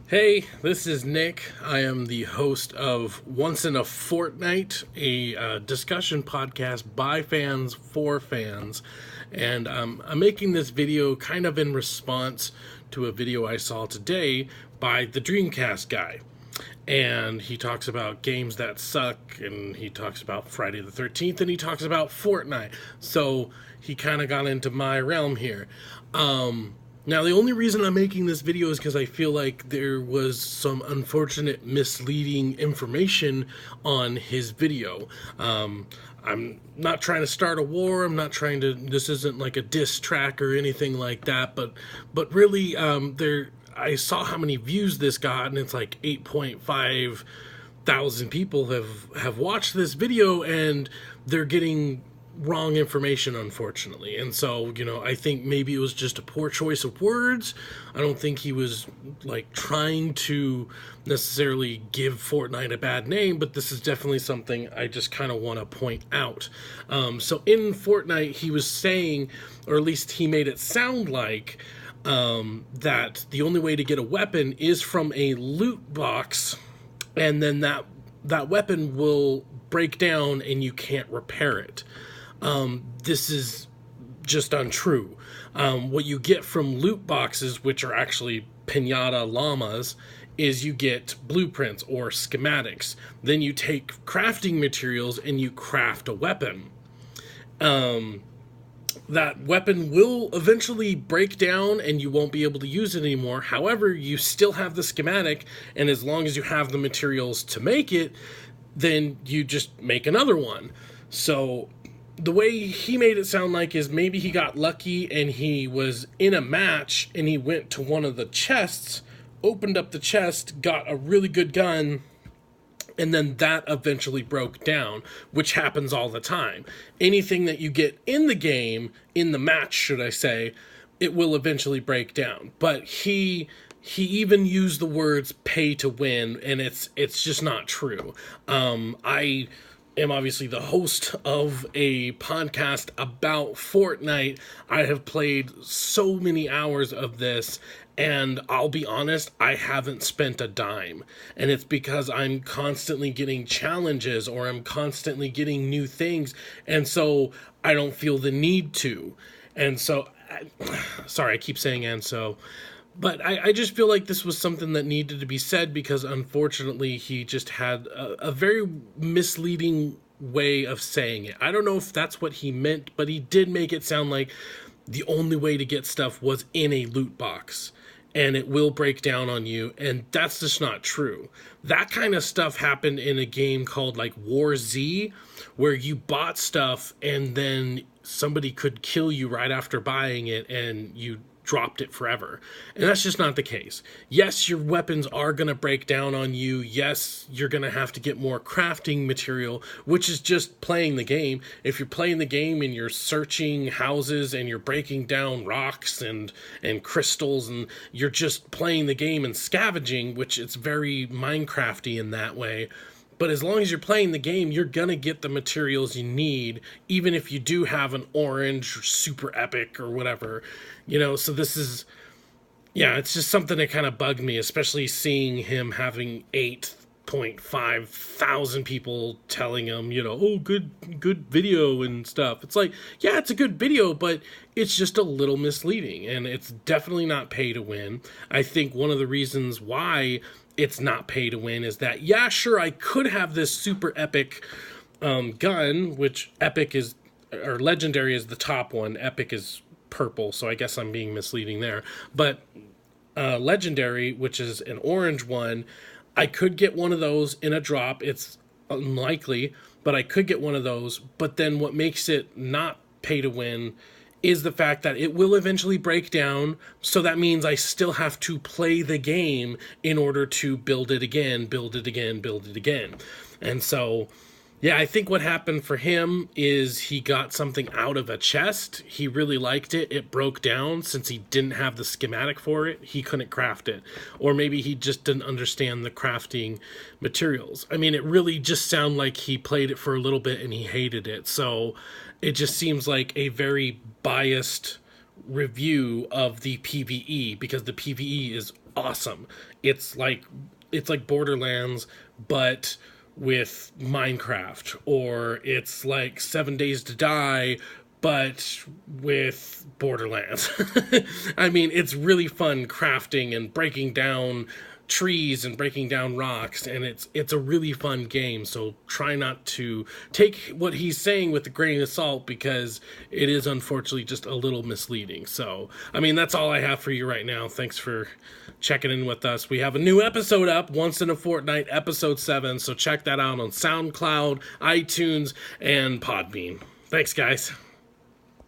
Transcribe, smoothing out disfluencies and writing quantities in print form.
Hey, this is Nick. I am the host of Once in a Fortnight, a discussion podcast by fans for fans. And I'm making this video kind of in response to a video I saw today by the Dreamcast guy. And he talks about games that suck, and he talks about Friday the 13th, and he talks about Fortnite. So he kind of got into my realm here. Now, the only reason I'm making this video is because I feel like there was some unfortunate misleading information on his video. I'm not trying to start a war. I'm not trying to. This isn't like a diss track or anything like that. But really, I saw how many views this got, and it's like 8.5 thousand people have watched this video, and they're getting wrong information, unfortunately. And so, I think maybe it was just a poor choice of words. I don't think he was like trying to necessarily give Fortnite a bad name, but this is definitely something I just kind of want to point out. So in Fortnite, he was saying, or at least he made it sound like, that the only way to get a weapon is from a loot box, and then that weapon will break down and you can't repair it. This is just untrue. What you get from loot boxes, which are actually pinata llamas, is you get blueprints or schematics. Then you take crafting materials and you craft a weapon. That weapon will eventually break down and you won't be able to use it anymore. However, you still have the schematic, and as long as you have the materials to make it, then you just make another one. So the way he made it sound like is maybe he got lucky and he was in a match and he went to one of the chests, opened up the chest, got a really good gun, and then that eventually broke down, which happens all the time. Anything that you get in the game, in the match, should I say, it will eventually break down. But he even used the words pay to win, and it's just not true. I am obviously the host of a podcast about Fortnite. I have played so many hours of this, and I'll be honest, I haven't spent a dime. And it's because I'm constantly getting challenges, or I'm constantly getting new things, and so I don't feel the need to. And so, sorry, I keep saying and so. But I just feel like this was something that needed to be said, because unfortunately he just had a very misleading way of saying it. I don't know if that's what he meant, but he did make it sound like the only way to get stuff was in a loot box, and it will break down on you, and that's just not true. That kind of stuff happened in a game called like War Z, where you bought stuff and then somebody could kill you right after buying it, and you dropped it forever. And that's just not the case. Yes, your weapons are going to break down on you. Yes, you're going to have to get more crafting material, which is just playing the game. If you're playing the game and you're searching houses and you're breaking down rocks and crystals, and you're just playing the game and scavenging, which it's very Minecrafty in that way. But as long as you're playing the game, you're going to get the materials you need, even if you do have an orange or super epic or whatever. So this is, it's just something that kind of bugged me, especially seeing him having 8.5 thousand people telling him, oh, good video and stuff. It's like, yeah, it's a good video, but it's just a little misleading, and it's definitely not pay to win. I think one of the reasons why it's not pay to win is that, yeah, sure, I could have this super epic gun, which epic is, or legendary is the top one, epic is purple, so I guess I'm being misleading there. But legendary, which is an orange one, I could get one of those in a drop. It's unlikely, but I could get one of those. But then what makes it not pay to win is the fact that it will eventually break down, so that means I still have to play the game in order to build it again, build it again, build it again. And so, yeah, I think what happened for him is he got something out of a chest. He really liked it. It broke down. Since he didn't have the schematic for it, he couldn't craft it. Or maybe he just didn't understand the crafting materials. I mean, it really just sounded like he played it for a little bit and he hated it. So it just seems like a very biased review of the PvE, because the PvE is awesome. It's like Borderlands, but with Minecraft, or it's like 7 Days to Die, but with Borderlands. I mean, it's really fun crafting and breaking down trees and breaking down rocks, and it's a really fun game. So try not to take what he's saying with a grain of salt, because it is unfortunately just a little misleading. So I mean, that's all I have for you right now. Thanks for checking in with us. We have a new episode up, Once in a Fortnight, episode 7, so check that out on SoundCloud, iTunes, and Podbean. Thanks, guys.